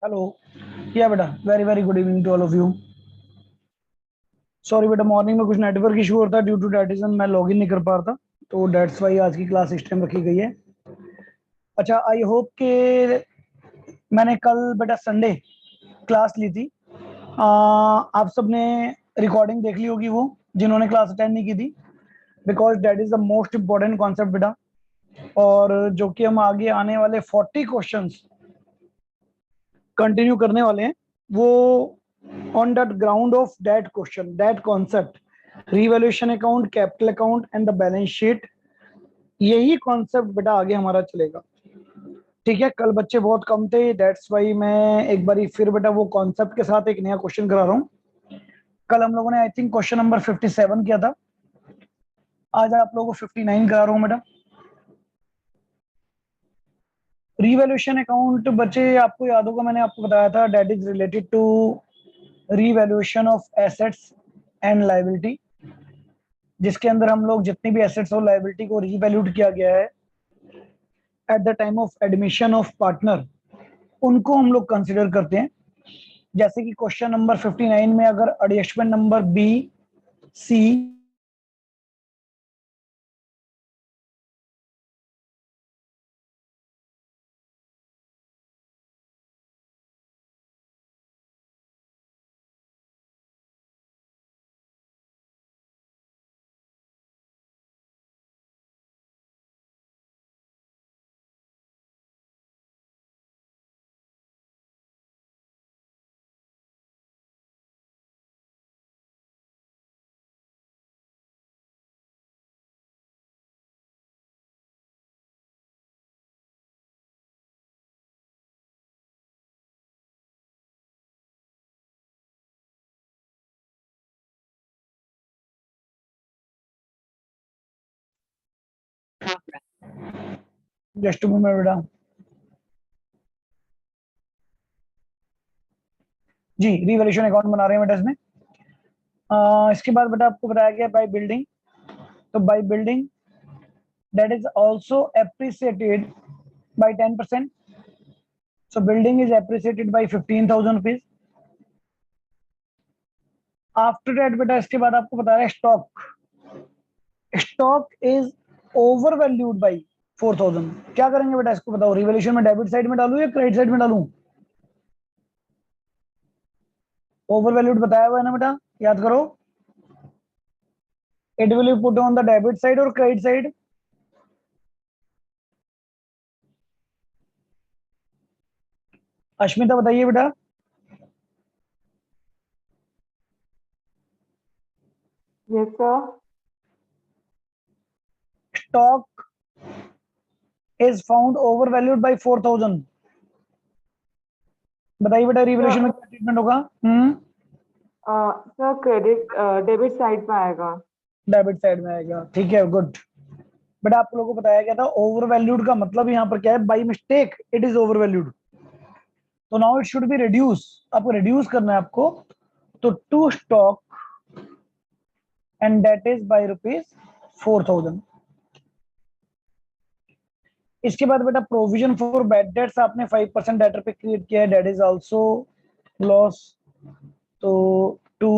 Hello. Yeah बेटा, very very good evening to all of you. Sorry बेटा, morning में कुछ नेटवर्क इशू होता है, ड्यू टू दैट रीजन मैं लॉग इन नहीं कर पा रहा था, तो दैट्स वाई आज की क्लास इस टाइम रखी गई है। अच्छा, आई होप कि मैंने कल बेटा संडे क्लास ली थी। आप सबने रिकॉर्डिंग देख ली होगी, वो जिन्होंने क्लास अटेंड नहीं की थी, because that is the most important concept बेटा। और जो कि हम आगे आने वाले 40 क्वेश्चंस कंटिन्यू करने वाले हैं, वो on that ground of that question, that concept, revaluation account, capital account and the balance sheet. यही कॉन्सेप्ट बेटा आगे हमारा चलेगा। ठीक है, कल बच्चे बहुत कम थे, दैट्स वाई मैं एक बारी फिर बेटा वो कॉन्सेप्ट के साथ एक नया क्वेश्चन करा रहा हूँ। कल हम लोगों ने आई थिंक क्वेश्चन नंबर 57 किया था, आज आप लोगों को 59 करा रहा हूँ बेटा। रिवैल्यूएशन अकाउंट बच्चे आपको याद होगा, मैंने आपको बताया था that is related to revaluation of assets and liability, जिसके अंदर हम लोग जितनी भी एसेट्स और लायबिलिटी को रीवैल्यूड किया गया है at the time of admission of partner, उनको हम लोग कंसिडर करते हैं। जैसे कि क्वेश्चन नंबर 59 में अगर adjustment number B C just में बेटा जी रिवैल्यूएशन अकाउंट बना रहे हैं बेटा इसमें। इसके बाद बेटा आपको बताया गया बाय बिल्डिंग, तो by building that is also appreciated by 10%. So building is appreciated by 15,000 rupees. After that बेटा इसके बाद आपको बता रहा है stock, stock is over valued by 4,000। क्या करेंगे बेटा इसको बताओ, रिवैल्यूएशन में डेबिट साइड में डालूं या क्रेडिट साइड में डालूं? ओवर वैल्यूड बताया हुआ है ना बेटा, याद करो। It will B put on the debit side और क्रेडिट साइड। अश्मिता बताइए बेटा। Yes sir. Stock is found over valued by 4,000। बताइए बेटा रिवैल्यूएशन में क्या ट्रीटमेंट होगा? सर क्रेडिट डेबिट साइड में आएगा। डेबिट साइड में आएगा, ठीक है, गुड। बट आप लोगों को बताया गया था ओवर वैल्यूड का मतलब यहाँ पर क्या है, by mistake it is over valued, तो now it should be reduce. आपको रिड्यूस करना है आपको, तो to stock and that is by ₹4,000। इसके बाद बेटा प्रोविजन फॉर बैड डेट्स आपने 5% डेटर पे क्रिएट किया है, दैट इज आल्सो लॉस। तो to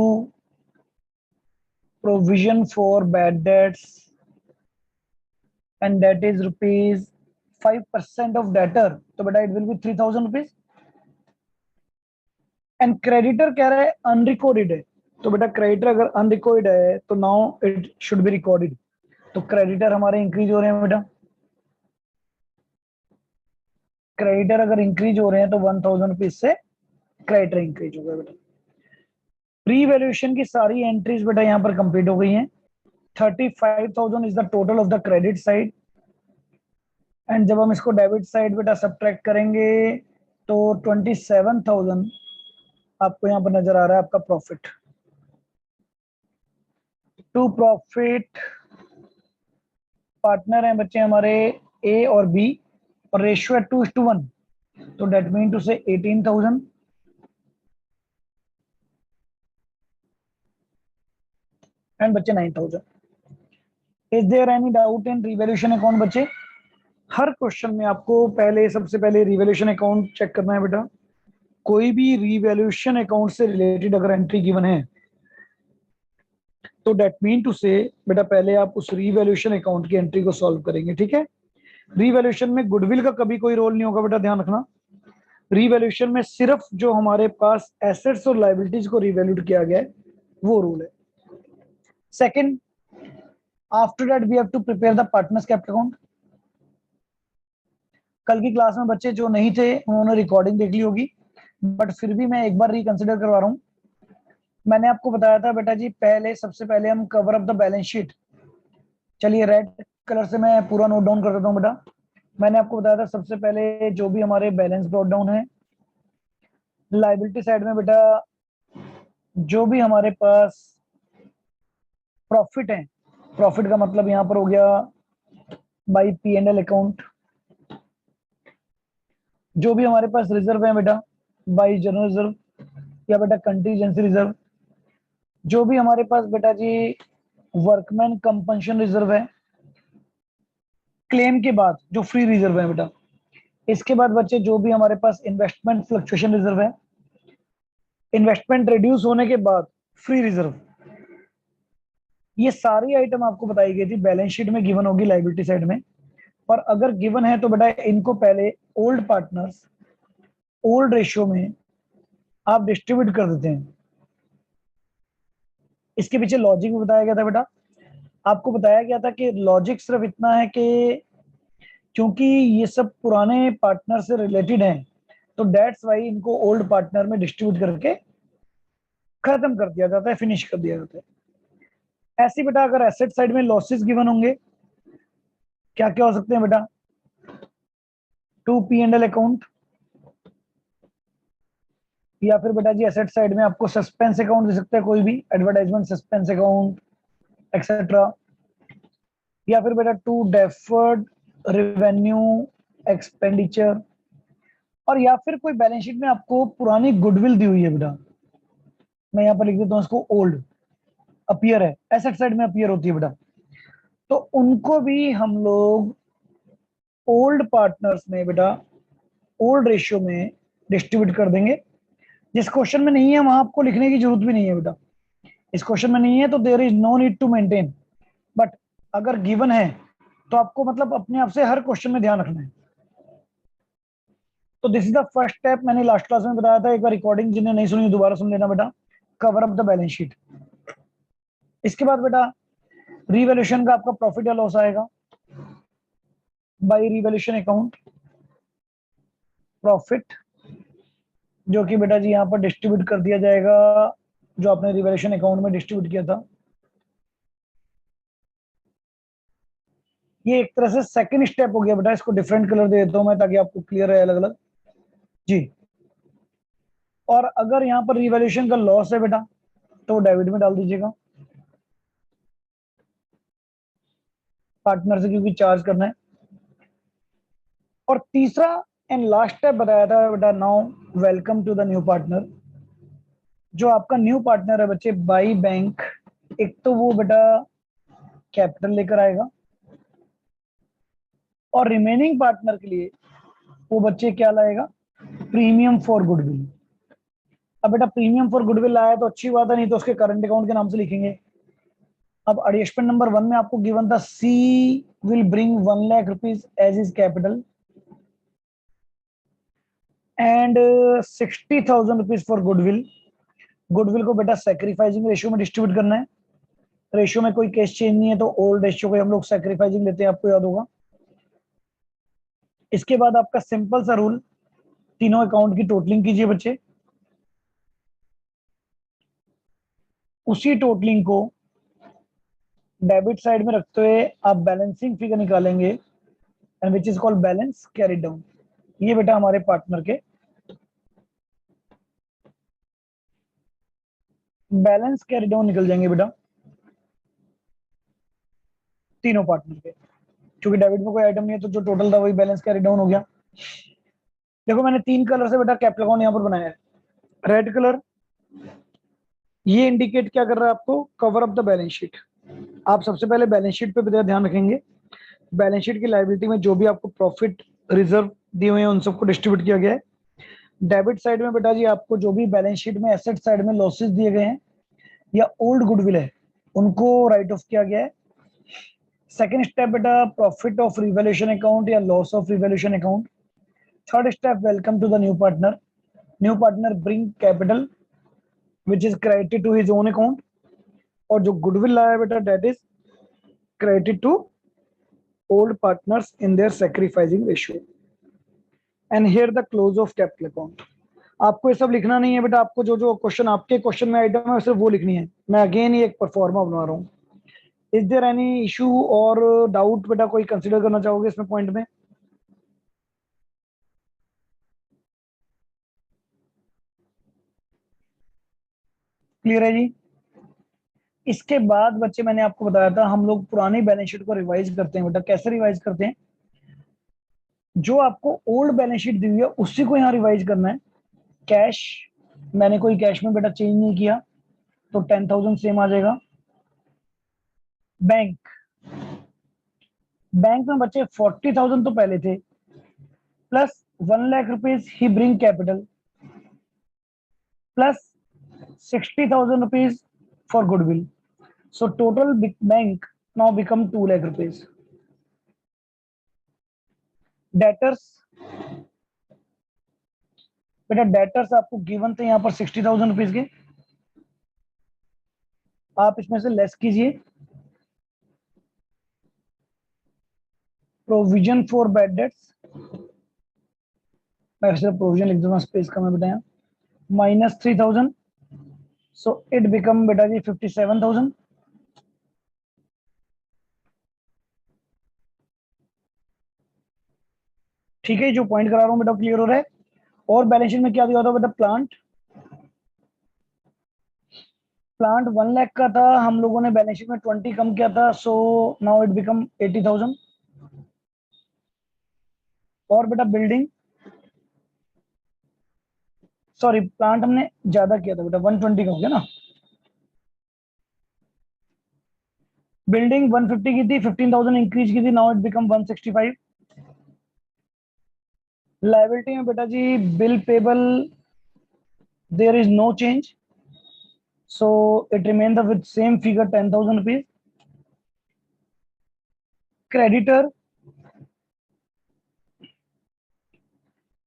provision for bad debts and that is ₹5% of debtor, तो बेटा it will be ₹3,000। And creditor कह रहा है अनरिकॉर्डेड है, तो बेटा क्रेडिटर अगर अनरिकॉर्डेड है तो now it should be recorded. तो क्रेडिटर हमारे इंक्रीज हो रहे हैं बेटा, क्रेडिटर अगर इंक्रीज हो रहे हैं तो ₹1,000 से क्रेडिटर इंक्रीज हो गया बेटा। प्री वैल्यूएशन की सारी एंट्रीज बेटा यहाँ पर कंप्लीट हो गई हैं। 35,000 is the total of the credit side, and जब हम इसको डेबिट साइड बेटा सब्ट्रैक्ट करेंगे तो 27,000 आपको यहाँ पर नजर आ रहा है आपका प्रॉफिट। टू प्रॉफिट पार्टनर हैं बच्चे हमारे ए और बी, और रेशियो है 2:1, तो डेट मीन टू से 18,000 एंड बच्चे 9,000। Is there any doubt in revaluation account बच्चे? हर क्वेश्चन में आपको पहले सबसे पहले रिवैल्यूएशन अकाउंट चेक करना है बेटा, कोई भी रीवैल्यूएशन अकाउंट से रिलेटेड अगर एंट्री गिवन है तो डेट मीन टू से बेटा पहले आप उस रीवैल्यूएशन अकाउंट की एंट्री को सॉल्व करेंगे, ठीक है। रीवैल्यूएशन में गुडविल का कभी कोई रोल नहीं होगा बेटा, ध्यान रखना। रीवैल्यूएशन में सिर्फ जो हमारे पास एसेट्स और लायबिलिटीज को रीवैल्यूड किया गया है वो रूल है। Second, after that we have to prepare the partners capital account. कल की क्लास में बच्चे जो नहीं थे उन्होंने रिकॉर्डिंग देख ली होगी, बट फिर भी मैं एक बार रिकंसिडर करवा रहा हूँ। मैंने आपको बताया था बेटा जी पहले सबसे पहले हम cover up the balance sheet. चलिए रेड कलर से मैं पूरा नोट डाउन कर देता हूँ बेटा। मैंने आपको बताया था सबसे पहले जो भी हमारे बैलेंस ब्रॉट डाउन है, लायबिलिटी साइड में बेटा जो भी हमारे पास प्रॉफिट है, प्रॉफिट का मतलब यहाँ पर हो गया बाई P&L अकाउंट। जो भी हमारे पास रिजर्व है बेटा बाई जनरल रिजर्व या बेटा कंटीजेंसी रिजर्व। जो भी हमारे पास बेटा जी वर्कमैन कंपनसेशन रिजर्व है क्लेम के बाद जो फ्री रिजर्व है बेटा। इसके बाद बच्चे जो भी हमारे पास इन्वेस्टमेंट फ्लक्चुएशन रिजर्व है, इन्वेस्टमेंट रिड्यूस होने के बाद फ्री रिजर्व। ये सारी आइटम आपको बताई गई थी, बैलेंस शीट में गिवन होगी लायबिलिटी साइड में। पर अगर गिवन है तो बेटा इनको पहले ओल्ड पार्टनर्स ओल्ड रेशियो में आप डिस्ट्रीब्यूट कर देते हैं। इसके पीछे लॉजिक भी बताया गया था बेटा। आपको बताया गया था कि लॉजिक सिर्फ इतना है कि क्योंकि ये सब पुराने पार्टनर से रिलेटेड हैं तो दैट्स वाई इनको ओल्ड पार्टनर में डिस्ट्रीब्यूट करके खत्म कर दिया जाता है, फिनिश कर दिया जाता है। ऐसे बेटा अगर एसेट साइड में लॉसेस गिवन होंगे क्या क्या हो सकते हैं बेटा, टू P&L अकाउंट या फिर बेटा जी एसेट साइड में आपको सस्पेंस अकाउंट दे सकते हैं, कोई भी एडवर्टाइजमेंट सस्पेंस अकाउंट एक्सेट्रा, या फिर बेटा टू डेफर्ड रेवेन्यू एक्सपेंडिचर, और या फिर कोई बैलेंस शीट में आपको पुरानी गुडविल दी हुई है बेटा, मैं यहाँ पर लिख देता हूँ इसको ओल्ड अपीयर है, एसेट साइड में अपीयर होती है बेटा। तो उनको भी हम लोग ओल्ड पार्टनर्स में बेटा ओल्ड रेशियो में डिस्ट्रीब्यूट कर देंगे। जिस क्वेश्चन में नहीं है वहां आपको लिखने की जरूरत भी नहीं है बेटा। इस क्वेश्चन में नहीं है तो there is no need to maintain, but अगर गिवन है तो आपको मतलब अपने आप से हर क्वेश्चन में ध्यान रखना है। तो this is the first step, मैंने लास्ट क्लास में बताया था, एक बार रिकॉर्डिंग जिन्हें नहीं सुनी दोबारा सुन लेना बेटा। Cover up the balance sheet. इसके बाद बेटा रीवैल्यूएशन का आपका प्रॉफिट या लॉस आएगा बाय रीवैल्यूएशन अकाउंट प्रॉफिट, जो कि बेटा जी यहाँ पर डिस्ट्रीब्यूट कर दिया जाएगा जो आपने रीवैल्यूएशन अकाउंट में डिस्ट्रीब्यूट किया था। ये एक तरह से सेकंड स्टेप हो गया बेटा, इसको डिफरेंट कलर दे देता हूं मैं ताकि आपको क्लियर है अलग अलग जी। और अगर यहाँ पर रीवैल्यूएशन का लॉस है बेटा तो डेबिट में डाल दीजिएगा पार्टनर से, क्योंकि चार्ज करना है। और तीसरा एंड लास्ट स्टेप बताया था बेटा, now welcome to the new partner. जो आपका न्यू पार्टनर है बच्चे बाई बैंक, एक तो वो बेटा कैपिटल लेकर आएगा और रिमेनिंग पार्टनर के लिए वो बच्चे क्या लाएगा, प्रीमियम फॉर गुडविल। अब बेटा प्रीमियम फॉर गुडविल लाया तो अच्छी बात है, नहीं तो उसके करंट अकाउंट के नाम से लिखेंगे। अब एडजस्टमेंट नंबर 1 में आपको गिवन था C will bring 1 lakh rupees as is capital and 60,000 rupees for goodwill. Goodwill को बेटा सैक्रिफाइसिंग रेशियो में डिस्ट्रीब्यूट करना है। रेशियो में कोई केस चेंज नहीं है तो ओल्ड रेशियो को हम लोग सैक्रिफाइसिंग लेते हैं, आपको याद होगा। इसके बाद आपका सिंपल सा रूल, तीनों अकाउंट की टोटलिंग कीजिए बच्चे, उसी टोटलिंग को डेबिट साइड में रखते हुए आप बैलेंसिंग फिगर निकालेंगे and which is called balance carry down. ये बेटा हमारे पार्टनर के बैलेंस कैरी डाउन निकल जाएंगे बेटा, तीनों पार्टनर के। क्योंकि डेबिट में कोई आइटम नहीं है तो जो टोटल था वही बैलेंस कैरी डाउन हो गया। देखो मैंने 3 कलर से बेटा कैपिटल अकाउंट यहाँ पर बनाया है। रेड कलर ये इंडिकेट क्या कर रहा है आपको, cover up the balance sheet. आप सबसे पहले बैलेंस शीट पे बेटा ध्यान रखेंगे, बैलेंस शीट की लायबिलिटी में जो भी आपको प्रॉफिट रिजर्व दिए हुए हैं उन सबको डिस्ट्रीब्यूट किया गया है। डेबिट साइड में बेटा जी आपको जो भी बैलेंस शीट में एसेट साइड में लॉसेस दिए गए हैं या ओल्ड गुडविल है उनको राइट ऑफ किया गया है। सेकंड स्टेप बेटा प्रॉफिट ऑफ रिवैल्यूएशन अकाउंट या loss of revaluation account. Third step welcome to the new partner. New partner bring capital which is credited to his own account, और जो goodwill लाया है बेटा that is credited to old partners in their sacrificing ratio. And here the close of capital account. आपको ये सब लिखना नहीं है बेटा, आपको जो जो क्वेश्चन आपके क्वेश्चन में आइटम है सिर्फ वो लिखनी है। मैं अगेन ये एक परफॉर्मा बना रहा हूँ। इज देयर एनी इशू और डाउट बेटा कोई कंसीडर करना चाहोगे इसमें पॉइंट में? क्लियर है जी? इसके बाद बच्चे मैंने आपको बताया था हम लोग पुरानी बैलेंस शीट को रिवाइज करते हैं बेटा। कैसे रिवाइज करते हैं? जो आपको ओल्ड बैलेंस शीट दी हुई है उसी को यहाँ रिवाइज करना है। कैश मैंने कोई कैश में बेटा चेंज नहीं किया तो 10,000 सेम आ जाएगा। बैंक बैंक में बच्चे 40,000 तो पहले थे, plus 1 lakh rupees he bring capital, plus 60,000 rupees for goodwill. So total bank now become 2 lakh rupees. Debtors बेटा डेटर्स आपको गिवन थे यहाँ पर 60,000 रुपीज के, आप इसमें से लेस कीजिए। प्रोविजन फॉर बैड डेट्स, मैं सिर्फ प्रोविजन लिख दूंगा स्पेस का मैं बताया, माइनस 3,000, सो इट बिकम बेटा जी 57,000। ठीक है, जो पॉइंट करा रहा हूँ बेटा क्लियर हो रहा है? और बैलेंस शीट में क्या दिया होता बेटा? प्लांट 1 लाख का था, हम लोगों ने बैलेंस शीट में 20 कम किया था, सो नाउ इट बिकम 80,000। और बेटा बिल्डिंग, सॉरी प्लांट हमने ज्यादा किया था बेटा, 120 का हो गया ना। बिल्डिंग 150 की थी, 15,000 इंक्रीज की थी, नाउ इट बिकम 165। लायबिलिटी में बेटा जी bill payable there is no change, so it remain the with same figure 10,000 rupees. Creditor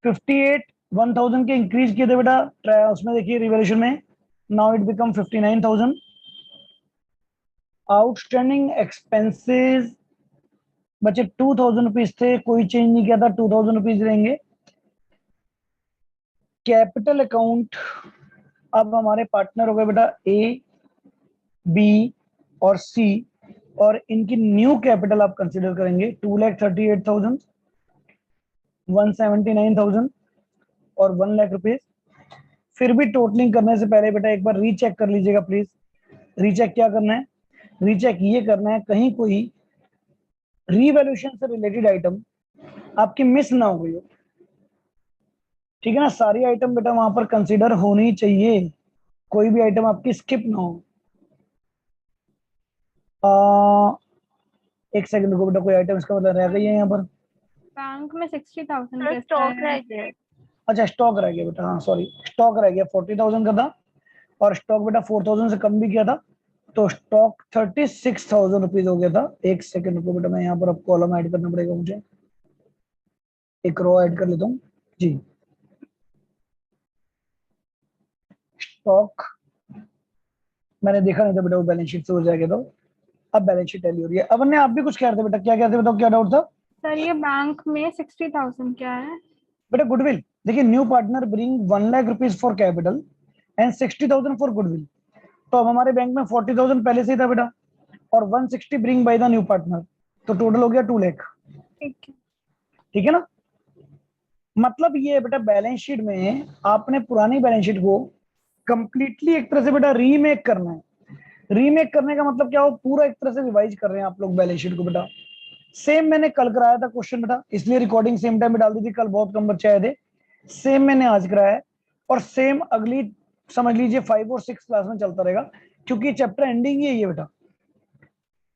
58 1,000 के इंक्रीज किए थे बेटा, उसमें देखिए रिवैल्यूएशन में, now it become 59,000। Outstanding expenses बच्चे 2,000 रुपीज थे, कोई चेंज नहीं किया था, 2,000 रुपीज रहेंगे। कैपिटल अकाउंट अब हमारे पार्टनर हो गए बेटा ए, बी और सी, और इनकी न्यू कैपिटल आप कंसीडर करेंगे 2,38,000, 179,000 और 1 लाख रुपीज। फिर भी टोटलिंग करने से पहले बेटा एक बार रीचेक कर लीजिएगा प्लीज। रीचेक क्या करना है? रीचेक ये करना है कहीं कोई रीवैल्यूएशन से रिलेटेड आइटम आपकी मिस ना हो गई हो। ठीक है ना, सारी आइटम बेटा वहां पर कंसीडर होनी चाहिए, कोई भी आइटम आपकी स्किप ना हो। एक सेकंड को बेटा, कोई आइटम इसका मतलब रह गई है यहाँ पर? बैंक में 60,000 सर स्टॉक रह गया है। अच्छा स्टॉक रह गया बेटा, हाँ सॉरी, स्टॉक रह गया 40,000 का था, और स्टॉक बेटा 4,000 से कम भी किया था, तो स्टॉक 36,000 रुपीज हो गया था। एक सेकंड को बेटा, मैं यहाँ पर अब कॉलम ऐड करना पड़ेगा मुझे, एक रो ऐड कर लेता हूँ जी। स्टॉक मैंने देखा नहीं था बेटा, वो बैलेंस शीट से हो जाएगा, तो अब बैलेंस शीट टैली हो रही है। अब आप भी कुछ कह रहे थे बेटा, क्या कहते बताओ, क्या डाउट था? सर ये बैंक में 60,000 क्या है? बेटा गुडविल, देखिए new partner bring 1 lakh rupees for capital and 60,000 for goodwill, तो अब हमारे बैंक में 40,000 पहले से ही था बेटा, और 160 bring by the new partner, तो टोटल हो गया 2 लाख। ठीक है। ठीक है ना, मतलब ये है बेटा बैलेंस शीट में आपने पुरानी बैलेंस शीट को कंप्लीटली एक तरह से बेटा रीमेक करना है। रीमेक करने का मतलब क्या हो, पूरा एक तरह से रिवाइज कर रहे हैं आप लोग बैलेंस शीट को बेटा। सेम मैंने कल कराया था क्वेश्चन बेटा, इसलिए रिकॉर्डिंग सेम टाइम में डाल दी थी, कल बहुत कम बच्चे आए थे। सेम मैंने आज कराया है, और सेम अगली समझ लीजिए 5 और 6 क्लास में चलता रहेगा, क्योंकि चैप्टर एंडिंग ही है ये बेटा।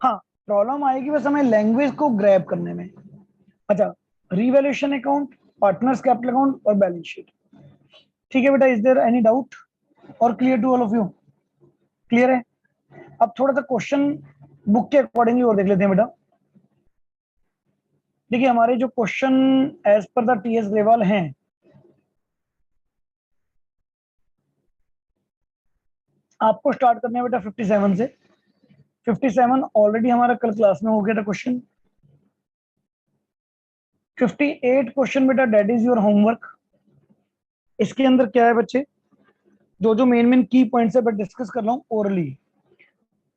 हाँ, प्रॉब्लम आएगी बस हमें लैंग्वेज को ग्रैब करने में। अच्छा, revaluation account, partners capital account और बैलेंस शीट, ठीक है बेटा, इज देयर एनी डाउट और clear to all of you? Clear है? अब थोड़ा सा क्वेश्चन बुक के अकॉर्डिंगली और देख लेते हैं बेटा। देखिए हमारे जो question as per the TS Grewal हैं, आपको स्टार्ट करना है बेटा 57 से। 57 ऑलरेडी हमारा कल क्लास में हो गया था क्वेश्चन। 58 क्वेश्चन बेटा दैट इज योर होमवर्क। इसके अंदर क्या है बच्चे, जो जो मेन की पॉइंट्स है मैं डिस्कस कर रहा हूँ ओरली।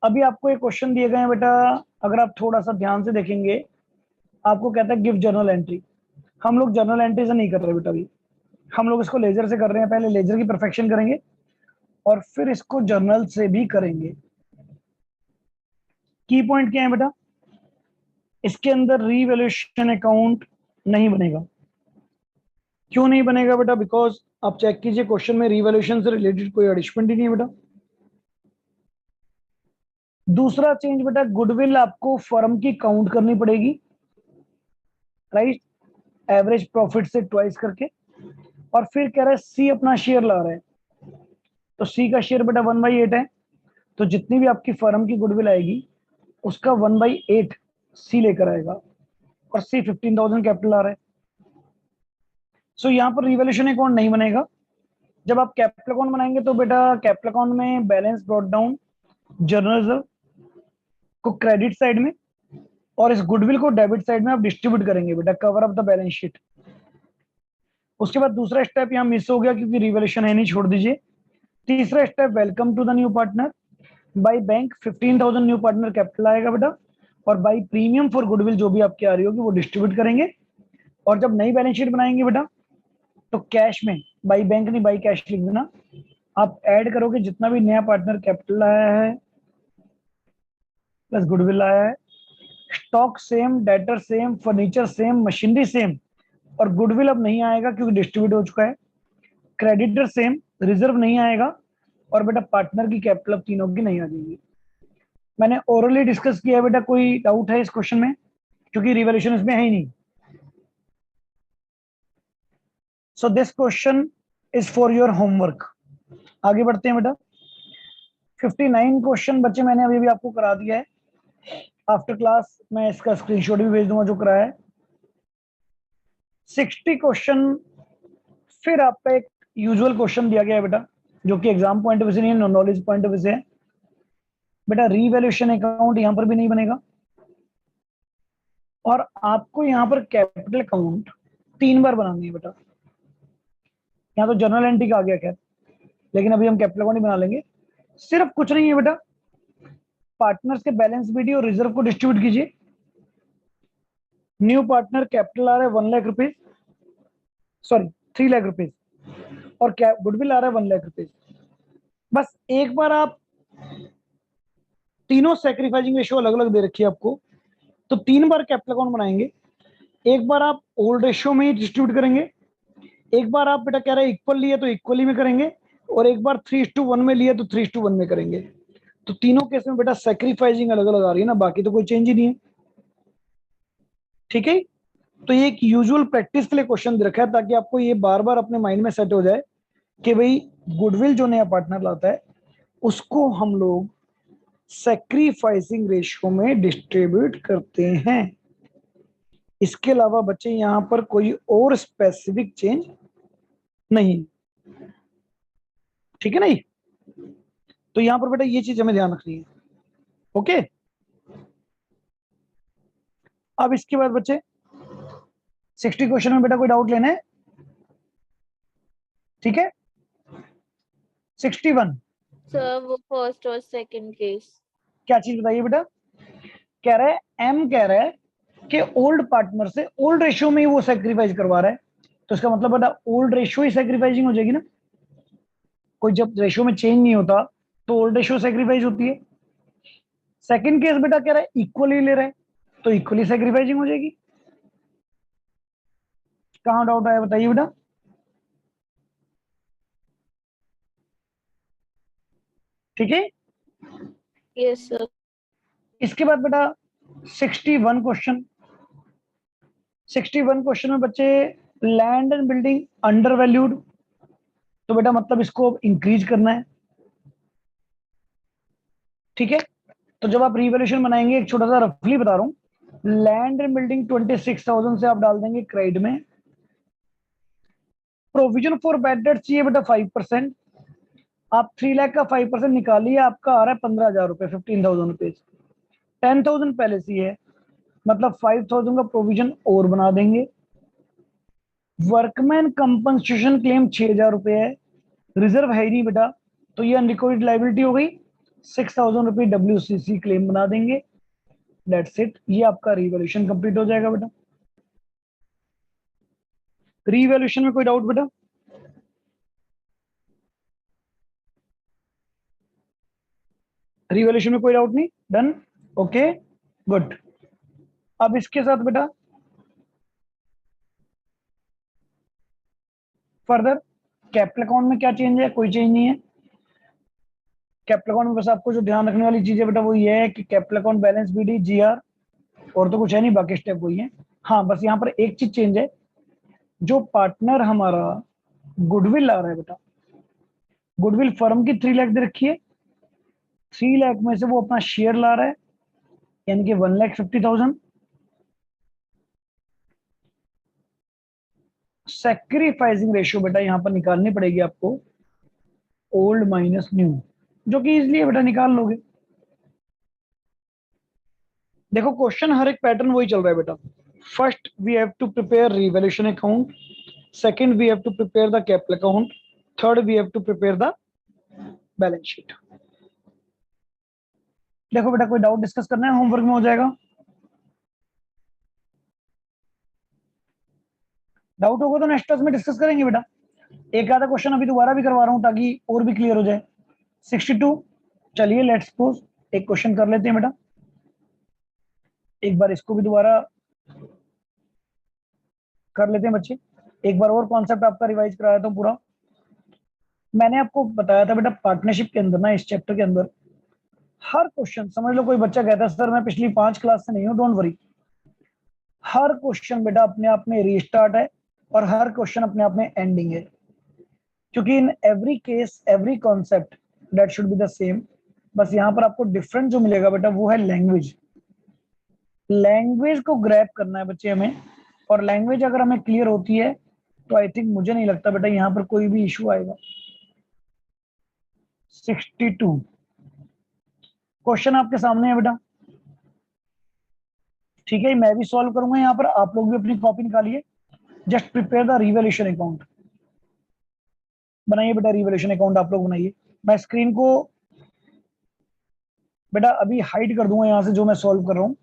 अभी आपको एक क्वेश्चन दिए गए हैं बेटा, अगर आप थोड़ा सा ध्यान से देखेंगे, आपको कहता है गिव जर्नल एंट्री। हम लोग जर्नल एंट्री से नहीं कर रहे बेटा, अभी हम लोग इसको लेजर से कर रहे हैं। पहले लेजर की परफेक्शन करेंगे और फिर इसको जर्नल से भी करेंगे। की पॉइंट क्या है बेटा, इसके अंदर रीवैल्यूएशन अकाउंट नहीं बनेगा। क्यों नहीं बनेगा बेटा? बिकॉज आप चेक कीजिए क्वेश्चन में रीवैल्यूएशन से रिलेटेड कोई एडिशमेंट ही नहीं है बेटा। दूसरा चेंज बेटा, गुडविल आपको फर्म की काउंट करनी पड़ेगी, राइट, एवरेज प्रॉफिट से ट्वाइस करके। और फिर कह रहा है सी अपना शेयर ला रहा है, तो सी का शेयर बेटा 1/8 है, तो जितनी भी आपकी फर्म की गुडविल आएगी उसका 1/8 सी लेकर आएगा, और सी 15,000 कैपिटल आ रहा है। सो यहाँ पर रिवैल्यूएशन अकाउंट नहीं बनेगा। जब आप कैपिटल अकाउंट बनाएंगे तो बेटा कैपिटल अकाउंट में balance brought down, journal reserve को क्रेडिट साइड में, और इस गुडविल को डेबिट साइड में आप डिस्ट्रीब्यूट करेंगे बेटा, cover up the balance sheet. उसके बाद दूसरा स्टेप यहाँ मिस हो गया क्योंकि रिवैल्यूएशन है नहीं, छोड़ दीजिए। तीसरा step, welcome to the new partner by bank, 15,000 new partner capital आएगा बेटा, और बाय प्रीमियम फॉर गुडविल जो भी आपकी आ रही होगी वो डिस्ट्रीब्यूट करेंगे। और जब नई बैलेंस शीट बनाएंगे बेटा तो कैश में, बाई बैंक नहीं बाई कैश लिख देना, आप ऐड करोगे जितना भी नया पार्टनर कैपिटल आया है प्लस गुडविल आया है, stock same, debtor same, furniture same, machinery same, और गुडविल अब नहीं आएगा क्योंकि डिस्ट्रीब्यूट हो चुका है, क्रेडिटर सेम, रिजर्व नहीं आएगा, और बेटा पार्टनर की कैपिटल अब तीनों की नहीं आ जाएगी। मैंने ओरली डिस्कस किया बेटा, कोई डाउट है इस क्वेश्चन में? क्योंकि रिवैल्यूएशन इसमें है ही नहीं। So this question is for your homework. आगे बढ़ते हैं बेटा। 59 क्वेश्चन बच्चे मैंने अभी भी आपको करा दिया है, आफ्टर क्लास मैं इसका स्क्रीनशॉट भी भेज दूंगा जो कराया है। 60 क्वेश्चन फिर आपका एक यूजुअल क्वेश्चन दिया गया है बेटा, जो कि एग्जाम पॉइंट ऑफ व्यू से नहीं है, नॉलेज पॉइंट ऑफ व्यू से है बेटा। रीवैल्यूएशन अकाउंट यहां पर भी नहीं बनेगा, और आपको यहां पर कैपिटल अकाउंट 3 बार बनानी है बेटा। यहाँ तो जर्नल एंट्री का आ गया खैर, लेकिन अभी हम कैपिटल अकाउंट ही बना लेंगे। सिर्फ कुछ नहीं है बेटा, पार्टनर्स के बैलेंस बीडी और रिजर्व को डिस्ट्रीब्यूट कीजिए। न्यू पार्टनर कैपिटल आ रहा है 1 lakh rupees, sorry 3 lakh rupees, और गुडविल आ रहा है 1 लाख रुपीज। बस एक बार आप तीनों सैक्रिफाइसिंग रेशियो अलग अलग दे रखी है आपको, तो 3 बार कैपिटल अकाउंट बनाएंगे। एक बार आप ओल्ड रेशियो में ही डिस्ट्रीब्यूट करेंगे, एक बार आप बेटा कह रहे हैं इक्वल लिए तो इक्वली में करेंगे, और एक बार 3:1 में लिए तो 3:1 में करेंगे। तो तीनों केस में बेटा सैक्रिफाइसिंग अलग अलग आ रही है ना, बाकी तो कोई चेंज ही नहीं है। ठीक है, तो ये एक यूजुअल प्रैक्टिस के लिए क्वेश्चन दे रखा है, ताकि आपको ये बार बार अपने माइंड में सेट हो जाए कि भाई गुडविल जो नया पार्टनर लाता है उसको हम लोग सैक्रिफाइसिंग रेशियो में डिस्ट्रीब्यूट करते हैं। इसके अलावा बच्चे यहां पर कोई और स्पेसिफिक चेंज नहीं, ठीक है नहीं? तो यहां पर बेटा ये चीज हमें ध्यान रखनी है। ओके, अब इसके बाद बच्चे 60 क्वेश्चन में बेटा कोई डाउट लेना है? ठीक है। 61 सर वो फर्स्ट और सेकंड केस। क्या चीज बताइए बेटा? कह रहा है एम कह रहा है कि ओल्ड पार्टनर से ओल्ड रेशियो में ही वो सेक्रीफाइस करवा रहा है, तो इसका मतलब बेटा ओल्ड रेशियो ही सेक्रीफाइसिंग हो जाएगी ना। कोई जब रेशियो में चेंज नहीं होता तो ओल्ड रेशियो सेक्रीफाइस होती है। सेकंड केस बेटा कह रहा है इक्वली ले रहा है, तो इक्वली सेक्रीफाइसिंग हो जाएगी। कहां डाउट आया बताइए बेटा? ठीक है, यस सर। इसके बाद बेटा 61 क्वेश्चन। 61 क्वेश्चन में बच्चे land and building under valued, तो बेटा मतलब इसको अब इंक्रीज करना है, ठीक है। तो जब आप रीवैल्यूएशन बनाएंगे, एक छोटा सा रफली बता रहा हूँ, लैंड एंड बिल्डिंग 26,000 से आप डाल देंगे क्रेडिट में, प्रोविजन फॉर बैड डेट चाहिए बेटा 5%, आप 3 लाख का 5% निकालिए, आपका आ रहा है 15,000 रुपए, 15,000 रुपीज। 10,000 पहले से ही है, मतलब 5,000 का प्रोविजन और बना देंगे। वर्कमैन कंपनसेशन क्लेम 6,000 रुपए है, रिजर्व है ही नहीं बेटा, तो ये अनरिकॉर्डेड लाइबिलिटी हो गई, 6,000 रुपए WCC क्लेम बना देंगे। दैट्स इट, ये आपका रिवैल्यूएशन कंप्लीट हो जाएगा बेटा। रिवैल्यूएशन में कोई डाउट बेटा? रिवैल्यूएशन में कोई डाउट नहीं, डन, ओके, गुड। अब इसके साथ बेटा फर्दर कैपिटल अकाउंट में क्या चेंज है? कोई चेंज नहीं है। कैपिटल अकाउंट में बस आपको जो ध्यान रखने वाली चीज है बेटा वो ये है कि capital account balance BD GR, और तो कुछ है नहीं, बाकी स्टेप वही है। हाँ बस यहाँ पर एक चीज चेंज है, जो पार्टनर हमारा गुडविल ला रहा है बेटा, गुडविल फर्म की 3 लाख दे रखी है, 3 लाख में से वो अपना शेयर ला रहा है, यानी कि 1,50,000। सैक्रिफाइसिंग रेशियो बेटा यहाँ पर निकालनी पड़ेगी आपको, ओल्ड माइनस न्यू, जो कि इजली बेटा निकाल लोगे। देखो क्वेश्चन हर एक पैटर्न वही चल रहा है बेटा। First we have to prepare revaluation account, second we have to prepare the capital account, third we have to prepare the balance sheet. देखो बेटा कोई डाउट डिस्कस करना है, होमवर्क में हो जाएगा। डाउट होगा तो नेक्स्ट क्लास में डिस्कस करेंगे बेटा। एक आधा क्वेश्चन अभी दोबारा भी करवा रहा हूँ ताकि और भी क्लियर हो जाए। 62, चलिए लेट्स सपोज एक क्वेश्चन कर लेते हैं बेटा, एक बार इसको भी दोबारा कर लेते हैं बच्चे। एक बार और कॉन्सेप्ट आपका रिवाइज कराया था पूरा। मैंने आपको बताया था बेटा पार्टनरशिप के अंदर ना, इस चैप्टर के अंदर हर क्वेश्चन, समझ लो कोई बच्चा कहता है सर मैं पिछली 5 क्लास से नहीं हूँ, डोंट वरी, हर क्वेश्चन बेटा अपने आप में रीस्टार्ट है और हर क्वेश्चन अपने आप में एंडिंग है, क्योंकि in every case every concept that should be the same. बस यहाँ पर आपको डिफरेंट जो मिलेगा बेटा वो है लैंग्वेज। लैंग्वेज को ग्रैब करना है बच्चे हमें, और लैंग्वेज अगर हमें क्लियर होती है तो आई थिंक मुझे नहीं लगता बेटा यहाँ पर कोई भी इशू आएगा। 62 क्वेश्चन आपके सामने है बेटा, ठीक है, मैं भी सॉल्व करूंगा यहाँ पर, आप लोग भी अपनी कॉपी निकालिए। Just prepare the revaluation account, बनाइए बेटा रिवैल्यूएशन अकाउंट आप लोग बनाइए। मैं स्क्रीन को बेटा अभी हाइड कर दूंगा यहाँ से जो मैं सॉल्व कर रहा हूँ,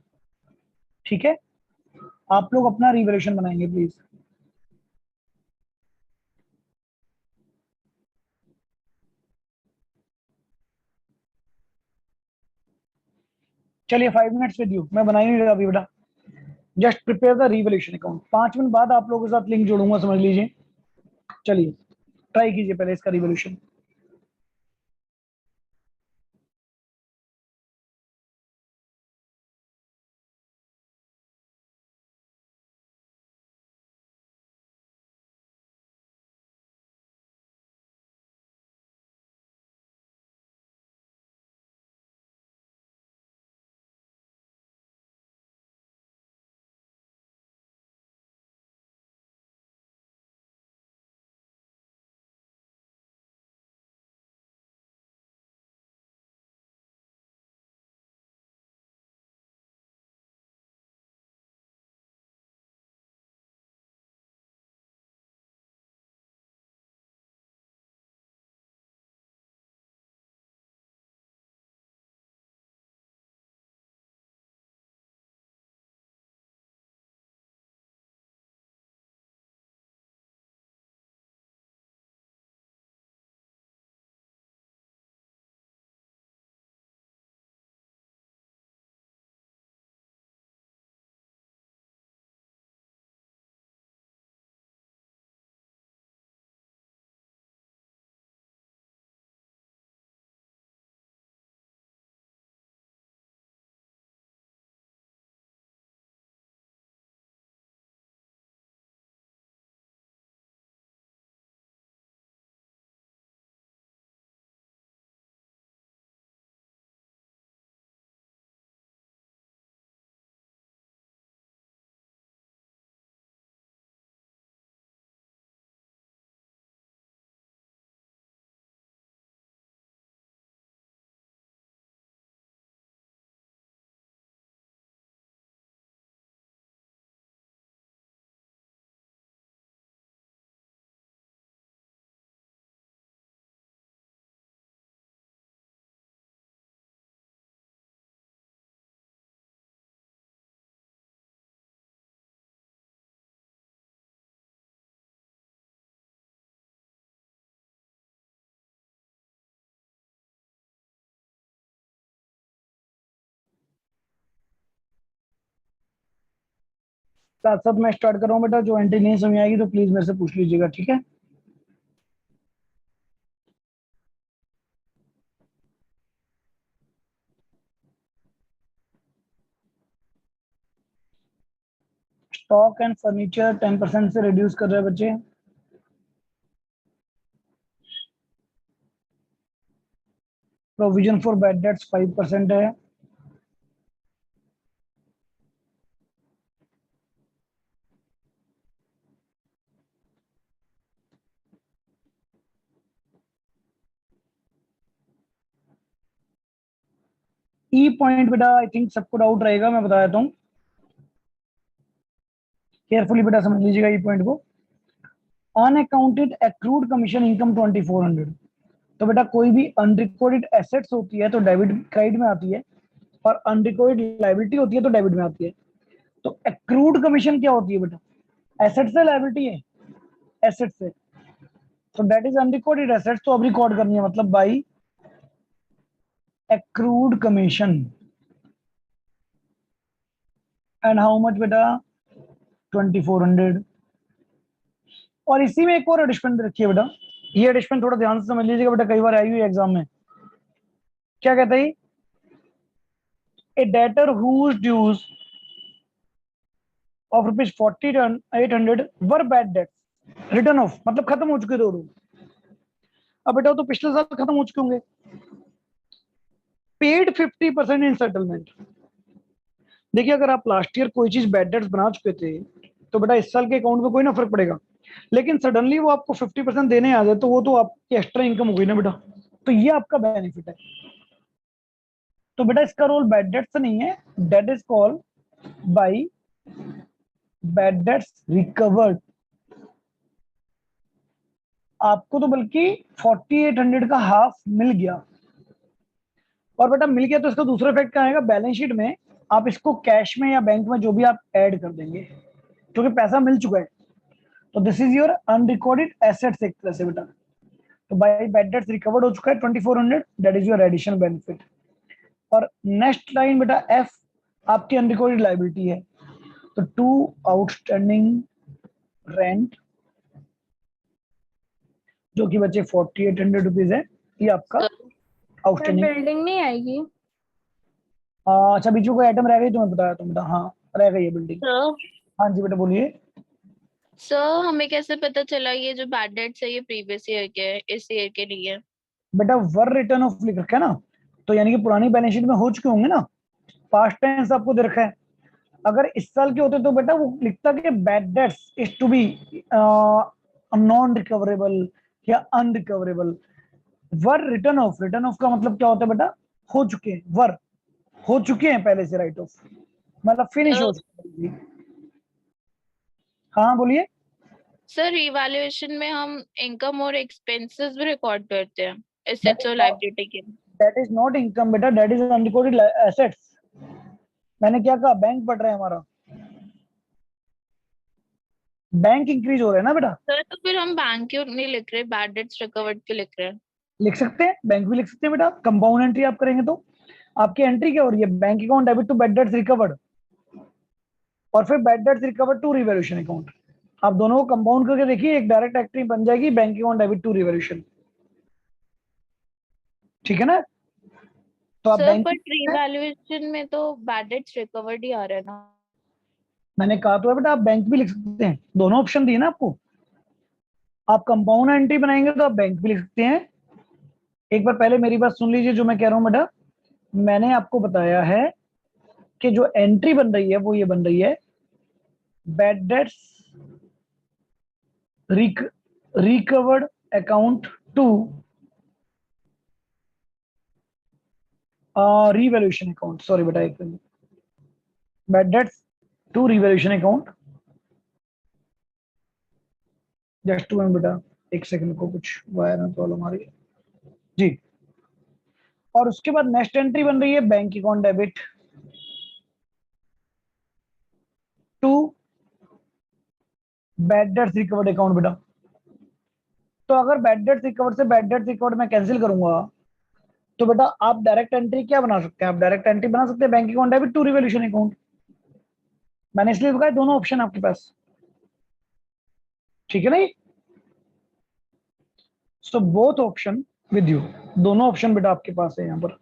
ठीक है। आप लोग अपना रिवैल्यूएशन बनाएंगे प्लीज। चलिए 5 मिनट्स विद यू, मैं बना ही नहीं रहा अभी बेटा। Just prepare the revaluation account, 5 minute बाद आप लोगों के साथ लिंक जोड़ूंगा, समझ लीजिए। चलिए ट्राई कीजिए पहले इसका रिवैल्यूएशन। साथ साथ मैं स्टार्ट कर रहा हूँ बेटा, जो एंट्री नहीं समझ आएगी तो प्लीज मेरे से पूछ लीजिएगा, ठीक है। स्टॉक एंड फर्नीचर 10% से रिड्यूस कर रहे हैं बच्चे। प्रोविजन फॉर बैड डेट्स 5% है। ई पॉइंट बेटा आई थिंक सबको डाउट रहेगा, मैं बता देता हूँ, केयरफुली बेटा समझ लीजिएगा ई पॉइंट को। Unaccounted accrued commission income 2400। तो बेटा कोई भी अनरिकॉर्डेड एसेट्स होती है तो डेबिट क्रेडिट में आती है, और अनरिकॉर्डेड लाइबिलिटी होती है तो डेबिट में आती है। तो एक्रूड कमीशन क्या होती है बेटा? एसेट से लाइबिलिटी है, एसेट से, तो दैट इज अनरिकॉर्डेड एसेट्स, तो अब रिकॉर्ड करनी है, मतलब by accrued commission. And how much बेटा? 2400। और इसी में एक और एडिशमेंट रखी है बेटा, ये एडिशमेंट थोड़ा ध्यान से समझ लीजिएगा बेटा, कई बार आई हुई एग्जाम में। क्या कहता है? A debtor whose dues of ₹4800 were bad debts written off, मतलब खत्म हो चुके दोनों। अब बेटा तो पिछले साल खत्म हो चुके होंगे। पेड 50% इन सेटलमेंट। देखिए अगर आप लास्ट ईयर कोई चीज बैड डेट्स बना चुके थे तो बेटा इस साल के अकाउंट में कोई ना फर्क पड़ेगा, लेकिन सडनली वो आपको 50% देने आ जाए तो वो तो आपकी एक्स्ट्रा इनकम हो गई ना बेटा, तो ये आपका बेनिफिट है। तो बेटा इसका रोल बैड डेट्स नहीं है, debt is called by bad debts recovered. आपको तो बल्कि 4800 का हाफ मिल गया, और बेटा मिल गया तो इसका दूसरा इफेक्ट क्या आएगा? बैलेंस शीट में आप इसको कैश में या बैंक में जो भी आप ऐड कर देंगे, क्योंकि पैसा मिल चुका है। तो this is your unrecorded assets एक तरह से बेटा। तो बाय बैड डेट्स रिकवर्ड हो चुका है 2400, that is your additional benefit. और नेक्स्ट लाइन बेटा एफ आपकी अनरिकॉर्डेड लायबिलिटी है, तो टू आउटस्टैंडिंग रेंट जो कि बच्चे 4800 रुपीज है, ये आपका सर सर आउटस्टैंडिंग। बिल्डिंग नहीं आएगी? अच्छा बीच में कोई आइटम रह गई तो मैं बताया तो बेटा, हाँ रह गई है बिल्डिंग। सर हाँ जी बेटा बोलिए। सर हमें कैसे पता चला ये जो बैड डेट्स है ये प्रीवियस ईयर के है, इस ईयर के नहीं है? बेटा वर रिटर्न ऑफ लिख रखा है ना, तो यानी कि पुरानी बैलेंस शीट में हो चुके होंगे ना, पास्ट टेंस आपको दे रखा है। अगर इस साल के होते तो बेटा वो लिखता कि bad debts is to be non recoverable या unrecoverable. Were written off, written off का मतलब क्या होता है बेटा? हो चुके हैं, वर हो चुके हैं पहले से, राइट ऑफ मतलब फिनिश हो चुके हैं। हाँ बोलिए। सर रिवैल्यूएशन में हम इनकम और एक्सपेंसेस भी रिकॉर्ड करते हैं That एसेट्स is और not, लायबिलिटी के। that is not income बेटा, that is unrecorded assets। मैंने क्या कहा? बैंक बढ़ रहा है हमारा, बैंक इंक्रीज हो रहा है ना बेटा। सर तो फिर हम बैंक क्यों नहीं लिख रहे, बैड डेट्स रिकवर्ड क्यों लिख रहे हैं? लिख सकते हैं, बैंक भी लिख सकते हैं बेटा, कंपाउंड एंट्री आप करेंगे तो आपकी एंट्री क्या हो रही है? Bank account debit to bad debts recovered, और फिर bad debts recovered to revaluation account. आप दोनों को कंपाउंड करके देखिए, एक डायरेक्ट एंट्री बन जाएगी, bank account debit to revaluation, ठीक है ना। तो आप सर बैंक, बट रिवैल्यूएशन में तो बैड डेट्स रिकवर्ड ही आ रहा है ना? मैंने कहा तो है बेटा आप बैंक भी लिख सकते हैं, दोनों ऑप्शन दिए ना आपको। आप कंपाउंड एंट्री बनाएंगे तो आप बैंक भी लिख सकते हैं। एक बार पहले मेरी बात सुन लीजिए जो मैं कह रहा हूं बेटा। मैंने आपको बताया है कि जो एंट्री बन रही है वो ये बन रही है, bad debts recovered account to revaluation account. Sorry बेटा एक minute, bad debts to revaluation account. Just two minute बेटा, एक सेकंड को कुछ वायर में प्रॉब्लम आ रही है जी। और उसके बाद नेक्स्ट एंट्री बन रही है bank account debit to bad debts recovered account बेटा। तो अगर बैड डेट्स रिकवर्ड से बैड डेट्स रिकवर्ड मैं कैंसिल करूंगा तो बेटा आप डायरेक्ट एंट्री क्या बना सकते हैं? आप डायरेक्ट एंट्री बना सकते हैं bank account debit to revaluation account. मैंने इसलिए बताया दोनों ऑप्शन आपके पास, ठीक है ना। So both option with you, दोनों ऑप्शन बेटा आपके पास है यहाँ पर।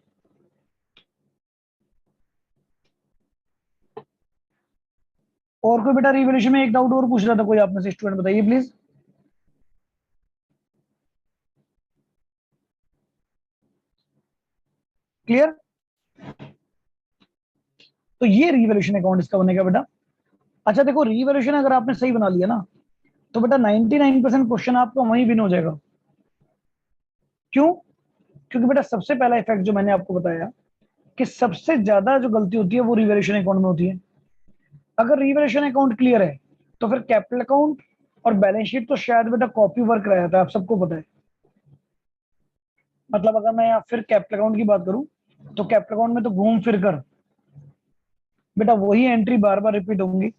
और कोई बेटा रिवैल्यूएशन में एक डाउट और पूछ रहा था कोई आप में से स्टूडेंट, बताइए प्लीज। क्लियर। तो ये रिवैल्यूएशन अकाउंट इसका बनेगा बेटा। अच्छा देखो, रिवैल्यूएशन अगर आपने सही बना लिया ना, तो बेटा 99% क्वेश्चन आपका वहीं विन हो जाएगा। क्यों? क्योंकि बेटा सबसे पहला इफेक्ट जो मैंने आपको बताया कि सबसे ज्यादा जो गलती होती है वो रिवैल्यूएशन अकाउंट में होती है। अगर रिवैल्यूएशन अकाउंट क्लियर है तो फिर कैपिटल अकाउंट और बैलेंस शीट तो शायद बेटा कॉपी वर्क रहा था, आप सबको पता है। मतलब अगर मैं फिर कैपिटल अकाउंट की बात करूं तो कैपिटल अकाउंट में तो घूम फिर कर बेटा वही एंट्री बार बार रिपीट होंगी।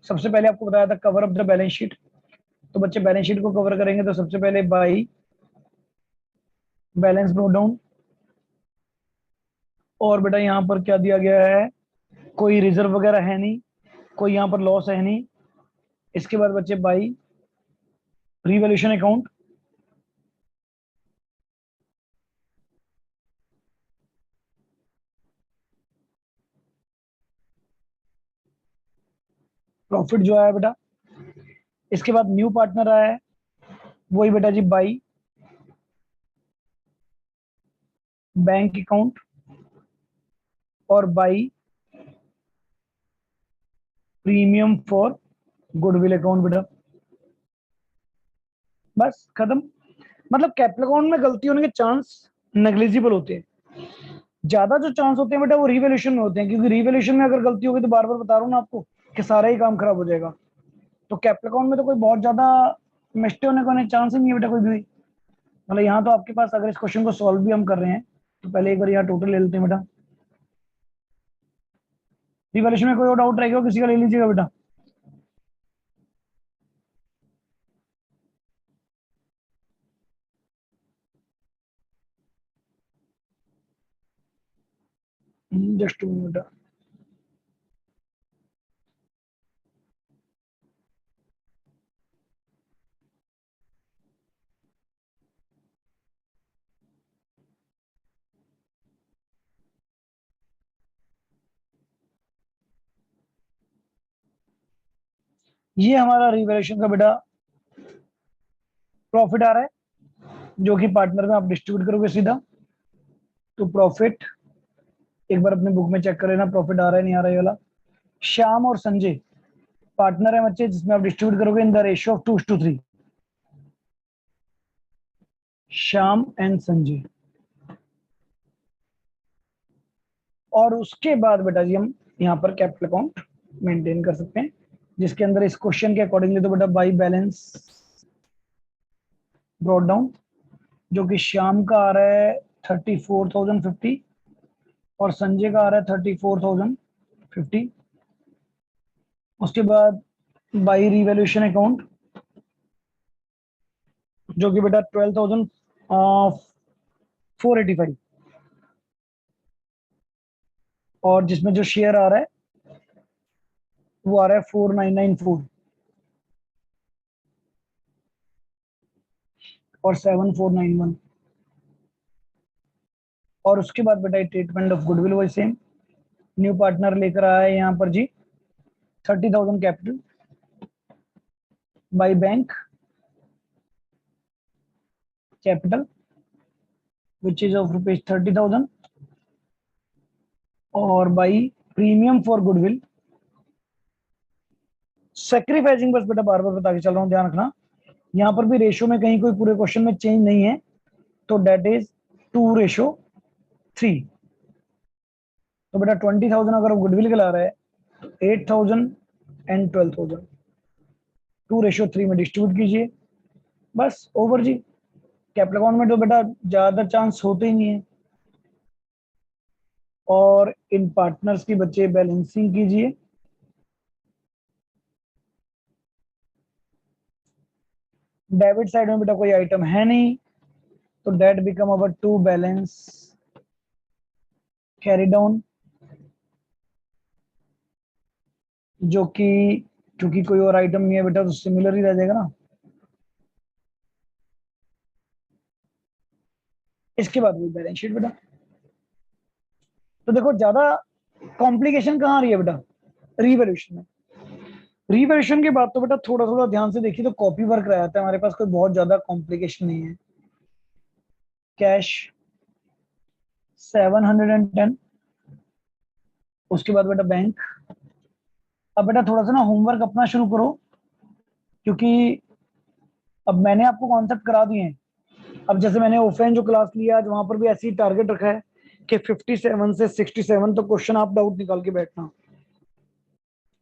सबसे पहले आपको बताया था cover up the balance sheet, तो बच्चे बैलेंस शीट को कवर करेंगे तो सबसे पहले बाई बैलेंस ब्रोट डाउन, और बेटा यहाँ पर क्या दिया गया है, कोई रिजर्व वगैरह है नहीं, कोई यहाँ पर लॉस है नहीं। इसके बाद बच्चे बाई रिवैल्यूएशन अकाउंट, प्रॉफिट जो आया बेटा। इसके बाद न्यू पार्टनर आया है, वही बेटा जी बाई बैंक अकाउंट और by premium for goodwill account बेटा। बस खत्म। मतलब कैपिटल अकाउंट में गलती होने के चांस नेग्लिजिबल होते हैं। ज्यादा जो चांस होते हैं बेटा वो रिवैल्यूएशन में होते हैं, क्योंकि रिवैल्यूएशन में अगर गलती होगी तो बार बार बता रहा हूँ ना आपको कि सारा ही काम खराब हो जाएगा। तो कैपिटल अकाउंट में तो कोई बहुत ज्यादा मिस्टेक होने का चांस ही नहीं है बेटा कोई भी। मतलब यहाँ तो आपके पास अगर इस क्वेश्चन को सॉल्व भी हम कर रहे हैं तो पहले एक बार यहाँ टोटल ले लेते हैं बेटा। रिवैल्यूएशन में कोई और डाउट रहेगा किसी का, ले लीजिएगा बेटा। जस्ट बेटा। ये हमारा रिवैल्यूएशन का बेटा प्रॉफिट आ रहा है जो कि पार्टनर में आप डिस्ट्रीब्यूट करोगे सीधा। तो प्रॉफिट एक बार अपने बुक में चेक कर लेना, प्रॉफिट आ रहा है नहीं आ रहा है ये वाला। श्याम और संजय पार्टनर है बच्चे, जिसमें आप डिस्ट्रीब्यूट करोगे in the ratio of 2:3। Shyam and Sanjay. और उसके बाद बेटा जी हम यहाँ पर कैपिटल अकाउंट मेंटेन कर सकते हैं, जिसके अंदर इस क्वेश्चन के अकॉर्डिंगली तो बेटा बाई बैलेंस ब्रॉट डाउन, जो कि श्याम का आ रहा है 34,050 और संजय का आ रहा है 34,050। उसके बाद बाई रिवैल्यूएशन अकाउंट जो कि बेटा 12,485, और जिसमें जो शेयर आ रहा है वो आ रहा है 4,994 और 7,491। और उसके बाद बेटा ट्रीटमेंट ऑफ गुडविल वही सेम। न्यू पार्टनर लेकर आया है यहाँ पर जी 30,000 capital by bank capital which is of rupees 30,000 और by premium for goodwill sacrificing. बस बेटा बार बार बता के चल रहा हूँ, ध्यान रखना यहाँ पर भी रेशियो में कहीं कोई पूरे क्वेश्चन में चेंज नहीं है, तो डेट इज 2:3। तो बेटा 20,000 अगर गुडविल के ला रहा है तो 8,000 एंड 12,000 2:3 में डिस्ट्रीब्यूट कीजिए। बस ओवर जी। कैपिटल अकाउंट में तो बेटा ज्यादा चांस होते ही नहीं है। और इन पार्टनर्स की बच्चे बैलेंसिंग कीजिए। डेबिट साइड में बेटा कोई आइटम है नहीं, तो debt become our to balance carry down. जो कि क्योंकि कोई और आइटम नहीं है बेटा तो सिमिलर ही रह जाएगा ना। इसके बाद वही बैलेंस शीट बेटा। तो देखो ज्यादा कॉम्प्लिकेशन कहाँ आ रही है बेटा, रीवैल्यूएशन में। रीवैल्यूएशन के बाद तो बेटा थोड़ा थोड़ा ध्यान से देखिए तो कॉपी वर्क रह जाता है हमारे पास, कोई बहुत ज्यादा कॉम्प्लिकेशन नहीं है। कैश 710, उसके बाद बेटा बैंक। अब बेटा थोड़ा सा ना होमवर्क अपना शुरू करो, क्योंकि अब मैंने आपको कॉन्सेप्ट करा दिए हैं। अब जैसे मैंने ऑफलाइन जो क्लास लिया आज वहां पर भी ऐसी टारगेट रखा है कि 57 से 67 तो क्वेश्चन आप डाउट निकाल के बैठना,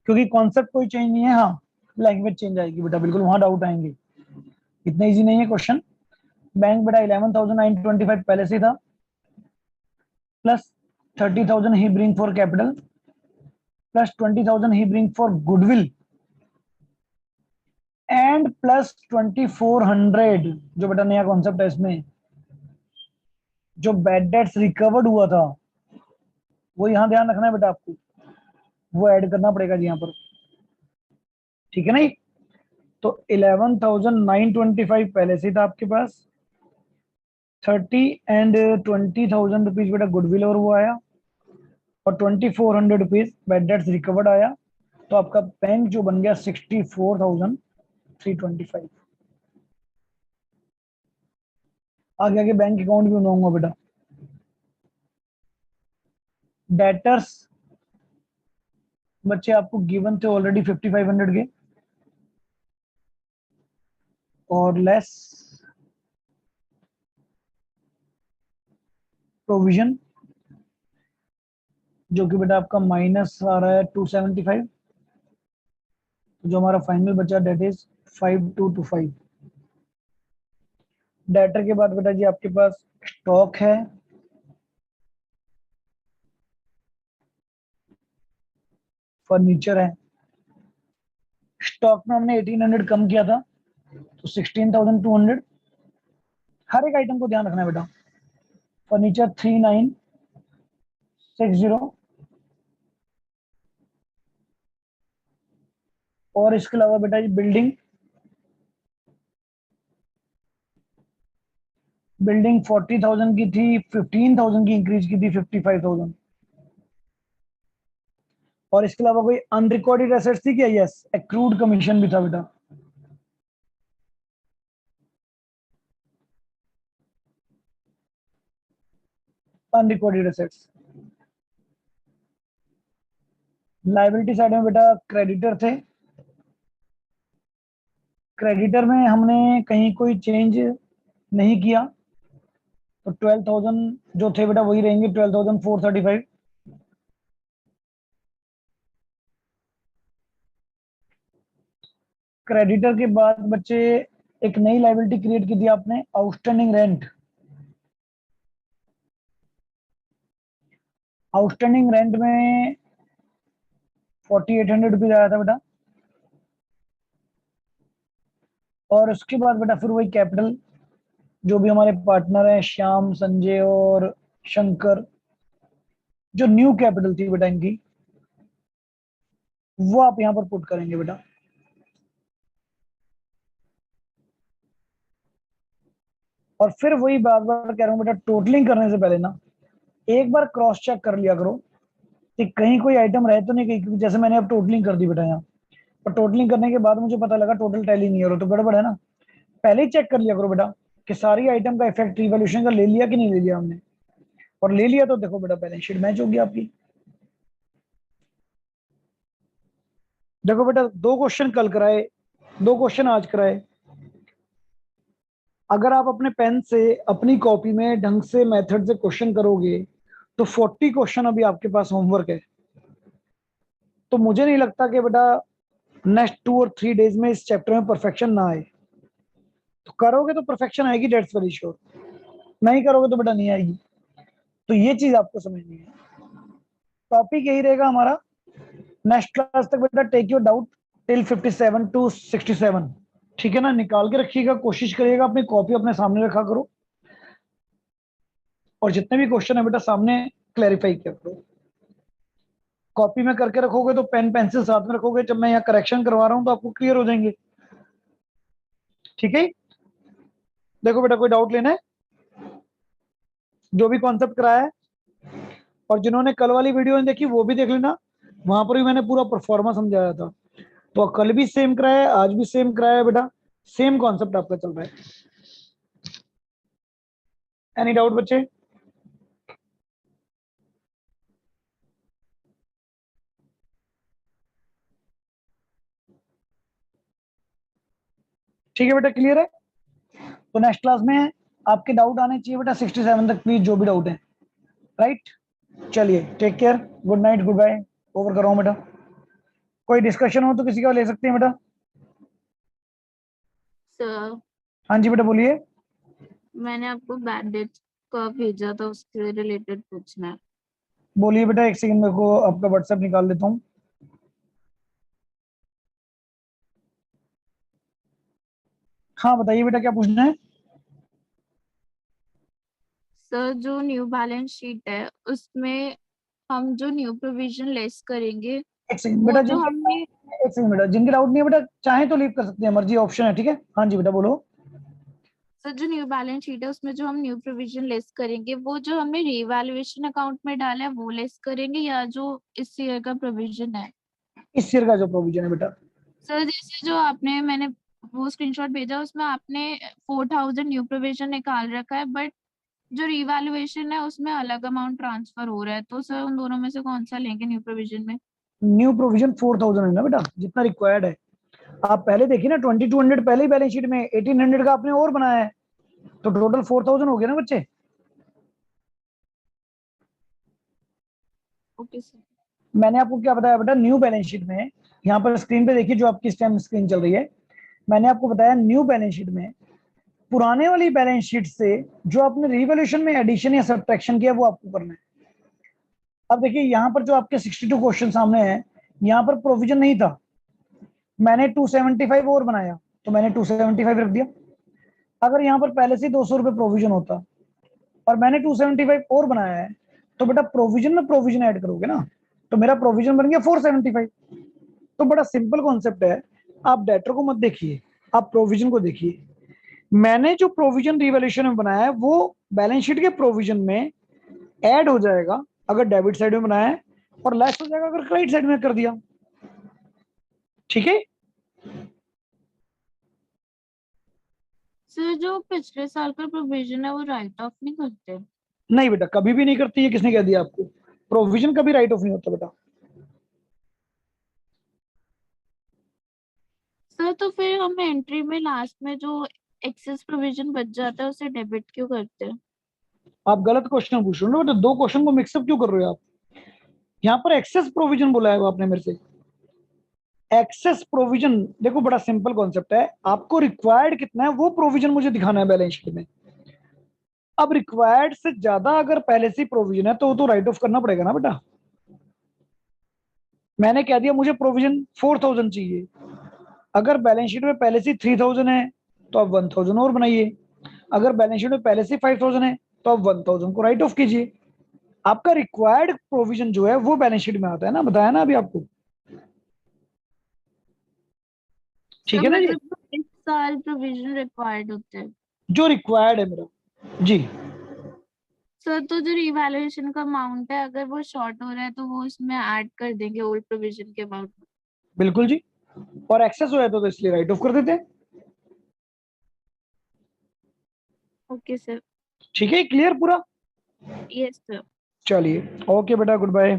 क्योंकि कॉन्सेप्ट कोई चेंज नहीं है। हाँ लैंग्वेज चेंज आएगी बेटा, बिल्कुल वहां डाउट आएंगे, इतना इजी नहीं है क्वेश्चन। बैंक बेटा 11,925 पहले से था, plus 30,000 he bring for capital, plus 20,000 he bring for goodwill, and plus 2,400 जो बेटा नया कॉन्सेप्ट है इसमें, जो बैड डेट्स रिकवर्ड हुआ था वो यहाँ ध्यान रखना है बेटा आपको, वो ऐड करना पड़ेगा जी यहाँ पर, ठीक है नहीं। तो 11,925 पहले से था आपके पास, 30 एंड 20,000 रुपीज बेटा गुडविल और वो आया, और 2,400 रुपीज बैड डेट्स रिकवर्ड आया। तो आपका बैंक जो बन गया 64,325। आगे आगे बैंक अकाउंट भी बनाऊंगा बेटा। डेटर्स बच्चे आपको गिवन थे ऑलरेडी 5,500 के, और लेस प्रोविजन जो कि बेटा आपका माइनस आ रहा है 275, जो हमारा फाइनल बचा डेट इज 5,225। डेटर के बाद बेटा जी आपके पास स्टॉक है, फर्नीचर है। स्टॉक में हमने 1,800 कम किया था तो 16,200। हर एक आइटम को ध्यान रखना है बेटा। फर्नीचर 3,960, और इसके अलावा बेटा जी बिल्डिंग 40,000 की थी, 15,000 की इंक्रीज की थी 55,000। और इसके अलावा कोई अनरिकॉर्डेड एसेट्स थी क्या? यस, एक्रूड कमीशन भी था बेटा। Unrecorded assets. लाइबिलिटी साइड में बेटा क्रेडिटर थे, क्रेडिटर में हमने कहीं कोई चेंज नहीं किया, तो 12,000 जो थे बेटा वही रहेंगे, 12,435। क्रेडिटर के बाद बच्चे एक नई लाइबिलिटी क्रिएट की थी आपने, आउटस्टैंडिंग रेंट। आउटस्टैंडिंग रेंट में 4,800 रुपीज आया था बेटा। और उसके बाद बेटा फिर वही कैपिटल, जो भी हमारे पार्टनर हैं श्याम, संजय और शंकर, जो न्यू कैपिटल थी बेटा इनकी, वो आप यहां पर पुट करेंगे बेटा। और फिर वही बार बार कह रहा हूं बेटा, टोटलिंग करने से पहले ना एक बार क्रॉस चेक कर लिया करो कि कहीं कोई आइटम रहे तो नहीं, कहीं जैसे मैंने अब टोटलिंग कर दी बेटा यहाँ, और टोटलिंग करने के बाद मुझे पता लगा टोटल टैली नहीं हो रहा, तो गड़बड़ है ना। पहले ही चेक कर लिया करो बेटा कि सारी आइटम का इफेक्ट रिवॉल्यूशन का ले लिया कि नहीं ले लिया हमने, और ले लिया तो देखो बेटा बैलेंस शीट मैच होगी आपकी। देखो बेटा 2 क्वेश्चन कल कराए, 2 क्वेश्चन आज कराए। अगर आप अपने पेन से अपनी कॉपी में ढंग से मेथड से क्वेश्चन करोगे तो 40 क्वेश्चन अभी आपके पास होमवर्क है। तो मुझे नहीं लगता कि बेटा नेक्स्ट 2 और 3 डेज में इस चैप्टर में परफेक्शन ना आए। तो करोगे तो परफेक्शन आएगी, डेट्स वेरी श्योर। नहीं करोगे तो बेटा नहीं आएगी। तो ये चीज आपको समझनी है। टॉपिक यही रहेगा हमारा नेक्स्ट क्लास तक बेटा, take your doubt till 57 to 67, ठीक है ना। निकाल के रखिएगा, कोशिश करिएगा अपनी कॉपी अपने सामने रखा करो, और जितने भी क्वेश्चन है बेटा सामने क्लैरिफाई किया करो। कॉपी में करके रखोगे तो पेन पेंसिल साथ में रखोगे, जब मैं यहाँ करेक्शन करवा रहा हूँ तो आपको क्लियर हो जाएंगे। ठीक है, देखो बेटा कोई डाउट लेना है? जो भी कॉन्सेप्ट कराया है, और जिन्होंने कल वाली वीडियो नहीं देखी वो भी देख लेना, वहां पर भी मैंने पूरा परफॉर्मा समझाया था। तो कल भी सेम कराया है, आज भी सेम कराया है बेटा, सेम कॉन्सेप्ट आपका चल रहा है। एनी डाउट बच्चे? ठीक है बेटा, क्लियर है? तो नेक्स्ट क्लास में आपके डाउट आने चाहिए बेटा 67 तक, प्लीज जो भी डाउट है। राइट, चलिए take care, good night, good bye, over कर रहा हूँ बेटा। कोई डिस्कशन हो तो किसी का ले सकते हैं बेटा। सर हाँ जी बेटा बोलिए। मैंने आपको बैड डेट्स का भेजा था, उसके रिलेटेड पूछना है। बोलिए बेटा, एक सेकंड मेरे को आपका व्हाट्सएप निकाल लेता हूँ। हाँ बताइए बेटा, क्या पूछना है? सर जो न्यू बैलेंस शीट है उसमें हम जो न्यू प्रोविजन लेस करेंगे एक सेकंड वो बेटा, जो हमने एक सेकंड बेटा, जिनके डाउट नहीं है बेटा चाहे तो लीव कर सकते हैं, मर्जी ऑप्शन है। ठीक है, हाँ जी बेटा बोलो। सर जो न्यू बैलेंस शीट है उसमें जो हम न्यू प्रोविजन लेस करेंगे वो जो हमने रीवैल्यूएशन अकाउंट में डाला है वो लेस करेंगे या जो इस ईयर का प्रोविजन है? इस ईयर का जो प्रोविजन है बेटा। सर जैसे जो आपने मैंने वो स्क्रीनशॉट भेजा उसमें आपने 4,000 न्यू प्रोविजन निकाल रखा है, बट जो रिवैल्यूएशन है उसमें अलग अमाउंट ट्रांसफर हो रहा है, तो सर उन दोनों में से कौन सा लेंगे न्यू प्रोविजन में? न्यू प्रोविजन 4000 है ना बेटा, जितना रिक्वायर्ड है। आप पहले देखिए ना, 2200 पहले ही बैलेंस शीट में, 1800 का आपने और बनाया है, तो टोटल 4000 हो गया ना बच्चे। Okay sir. मैंने आपको क्या बताया बेटा, न्यू बैलेंस शीट में, यहाँ पर स्क्रीन पे देखिए जो आपकी इस टाइम स्क्रीन चल रही है, मैंने आपको बताया न्यू बैलेंस शीट में पुराने वाली बैलेंस शीट से जो आपने रिवैल्यूएशन में एडिशन या सब्ट्रैक्शन किया वो आपको करना है। अब देखिए यहाँ पर जो आपके 62 क्वेश्चन सामने हैं, यहाँ पर प्रोविजन नहीं था, मैंने 275 और बनाया, तो मैंने 275 रख दिया। अगर यहाँ पर पहले से 200 रुपए प्रोविजन होता और मैंने 275 और बनाया है, तो बेटा प्रोविजन में प्रोविजन ऐड करोगे ना, तो मेरा प्रोविजन बन गया 475। तो बड़ा सिंपल कॉन्सेप्ट है, आप डेटर को मत देखिए, आप प्रोविजन को देखिए। मैंने जो प्रोविजन रिवैल्यूएशन में बनाया है वो बैलेंस शीट के प्रोविजन में ऐड हो जाएगा अगर डेबिट साइड में बनाया है, और लेस हो जाएगा अगर क्रेडिट साइड में कर दिया। ठीक है, सर जो पिछले साल का प्रोविजन है वो राइट ऑफ नहीं करते? नहीं बेटा कभी भी नहीं करती है, किसने कह दिया आपको? प्रोविजन कभी राइट ऑफ नहीं होता बेटा। सर तो फिर हम एंट्री में लास्ट में जो एक्सेस प्रोविजन बच जाता है उसे डेबिट क्यों करते हैं? आप गलत क्वेश्चन पूछ रहे हो ना बेटा, दो क्वेश्चन को मिक्सअप क्यों कर रहे हो आप? यहाँ पर एक्सेस प्रोविजन बोला है आपने मेरे से। एक्सेस प्रोविजन देखो बड़ा सिंपल कॉन्सेप्ट है, आपको रिक्वायर्ड कितना है वो प्रोविजन मुझे दिखाना है बैलेंस शीट में। अब रिक्वायर्ड से ज्यादा अगर पहले से प्रोविजन है तो राइट ऑफ करना पड़ेगा ना बेटा। मैंने कह दिया मुझे प्रोविजन 4000 चाहिए, अगर बैलेंस शीट में पहले से 3000 है तो आप 1000 और बनाइए, अगर बैलेंस शीट में पहले से 5000 है तो आप 1000 को राइट ऑफ कीजिए। आपका रिक्वायर्ड प्रोविजन जो है वो बैलेंस शीट में आता है ना, बताया ना अभी आपको। ठीक सर है ना जी, मतलब इस साल प्रोविजन रिक्वायर्ड होते हैं? जो रिक्वायर्ड है मेरा जी। सर तो जो रिवैल्यूएशन का अमाउंट है अगर वो शॉर्ट हो रहा है तो वो उसमें ऐड कर देंगे ओल्ड प्रोविजन के अमाउंट में? बिल्कुल जी, और एक्सेस हो जाता तो इसलिए राइट ऑफ कर देते हैं। Okay sir. ठीक है, क्लियर पूरा? Yes sir. चलिए ओके बेटा, गुड बाय।